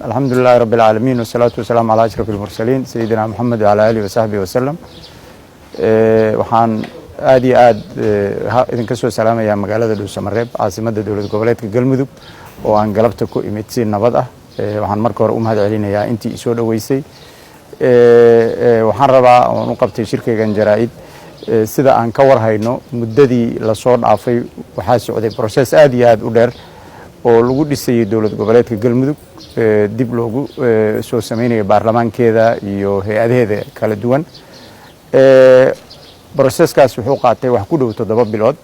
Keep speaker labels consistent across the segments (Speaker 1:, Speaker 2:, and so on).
Speaker 1: الحمد لله رب العالمين والصلاة والسلام على أشرف المرسلين سيدنا محمد وعلى آله وصحبه وسلم waxaan aad iyo aad idinka soo salaamayaa magaalada Dhuusamareeb caasimadda dawlad goboleedka Galmudug oo aan galabta ku imid si nabad ah waxaan marka hore u mahad celinayaa intii soo dhaweysay waxaan rabaa oo u qabtay shirkeygan jaraa'id sida aan ka warhayno muddadii la soo dhaafay waxaa socday process aad iyo aad u dheer oo lagu dhisay dawlad goboleedka Galmudug dib loogu soo sameeyay baarlamaankeeda iyo hay'adaheeda kala duwan processkaas wuxuu qaatay wax ku dhow 7 bilood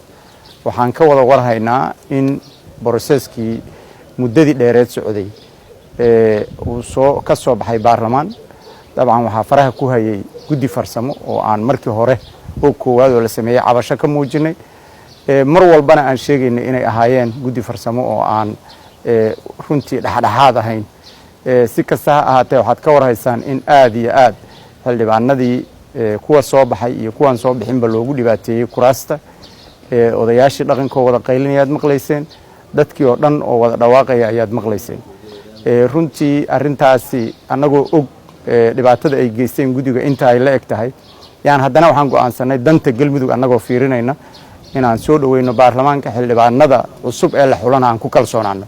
Speaker 1: waxaan ka wada warhaynaa in processkii muddadii dheereed socday uu ka soo baxay baarlamaan dabcan waxa faraha ku hayay guddi farsamo oo aan markii hore oo koowaad oo la sameeyay cabasho ka muujinay mar walbana aan sheegaynay inay ahaayeen guddi farsamo oo aan runtii dhaxdhaxaad ahayn si kasta ha ahaatee waxaad ka warhaysaan in aad iyo aad xildhibaanadii kuwa soo baxay iyo kuwan soo bixinba loogu dhibaateeyay kuraasta odayaashii dhaqanka wada qaylinayad maqlayseen dadkii oo dhan oo wada dhawaaqaya ayaad maqlayseen runtii arintaasi anagoo og dhibaatada ay geysteen gudiga inta ay la eg tahay yaan haddana waxaan go'aansanay danta Galmudug anagoo fiirinayna inaan soo dhaweyno baarlamaanka xildhibaanada cusub ee la xulana aan ku kalsoonaano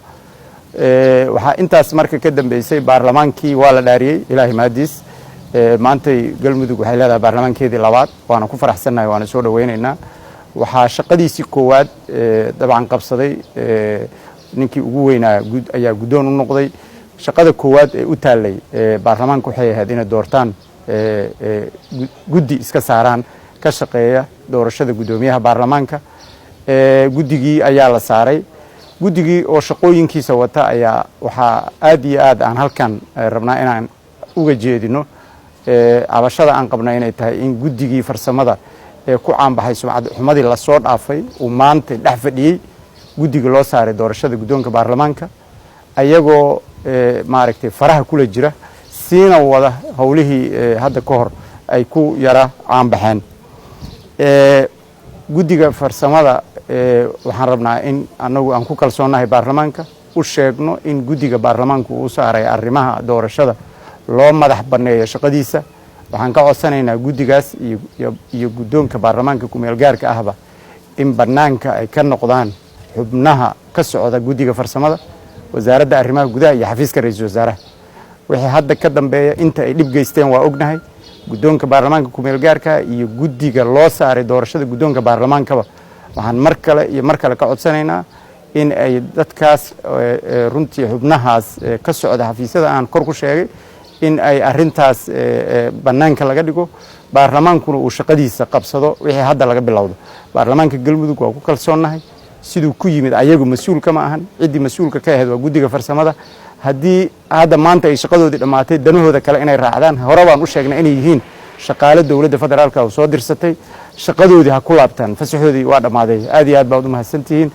Speaker 1: waxa intaas marka ka dambeysay baarlamaankii waa la dhaariyay ilaahay maadiis maantay Galmudug waxay leedahay baarlamaankeedii labaad waana ku faraxsanahay waana soo dhaweynaynaa waxa shaqadiisii koowaad dabcan qabsaday ninkii ugu weynaa ayaa gudoon u noqday shaqada koowaad ee u taalay baarlamaanku waxay ahayd inay doortaan guddi iska saaraan ka shaqeeya doorashada gudoomiyaha baarlamaanka guddigii ayaa la saaray guddigii oo shaqooyinkiisa wata ayaa waxa aad iyo aad aan halkan rabnaa inaan uga jeedino cabashada aan qabnay inay tahay in guddigii farsamada ku caanbaxay sumcad xumadii la soo dhaafay uu maanta dhex fadhiyay guddiga loo saaray doorashada gudoonka baarlamaanka ayagoo maaragtay faraha kula jira siina wada howlihii hadda ka hor ay ku yara caanbaxeen guddiga farsamada waxaan rabnaa in anagu aan ku kalsoonahay baarlamaanka u sheegno in guddiga baarlamaanku uu saaray arrimaha doorashada loo madax baneeyo shaqadiisa waxaan ka codsanaynaa guddigaas iyo gudoonka baarlamaanka ku meel gaarka ahba in banaanka ay ka noqdaan xubnaha ka socda guddiga farsamada wasaaradda arrimaha gudaha iyo xafiiska ra'iisul wasaaraha wixii hadda ka dambeeya inta ay dib geysteen waa ognahay gudoonka baarlamaanka ku meel gaarka iyo guddiga loo saaray doorashada gudoonka baarlamaankaba waxaan mar kale ka codsanaynaa in ay dadkaas runtii xubnahaas ka socda xafiisyada aan kor ku sheegay in ay arintaas banaanka laga dhigo baarlamaankuna uu shaqadiisa qabsado wixii hadda laga bilowdo baarlamaanka Galmudug waa ku kalsoonahay sidoo ku yimid ayagu mas'uul kama ahan cidii mas'uulka ka ahayd waa guddiga farsamada haddii hadda maanta ay shaqadoodii dhamaatay danahooda kale inay raacdaan hore baan u sheegnay inay yihiin shaqaale dawladda federaalka oo soo dirsatay shaqadoodii ha ku laabtaan fasaxoodii waa dhamaaday aad iyo aad baad u mahadsantihiin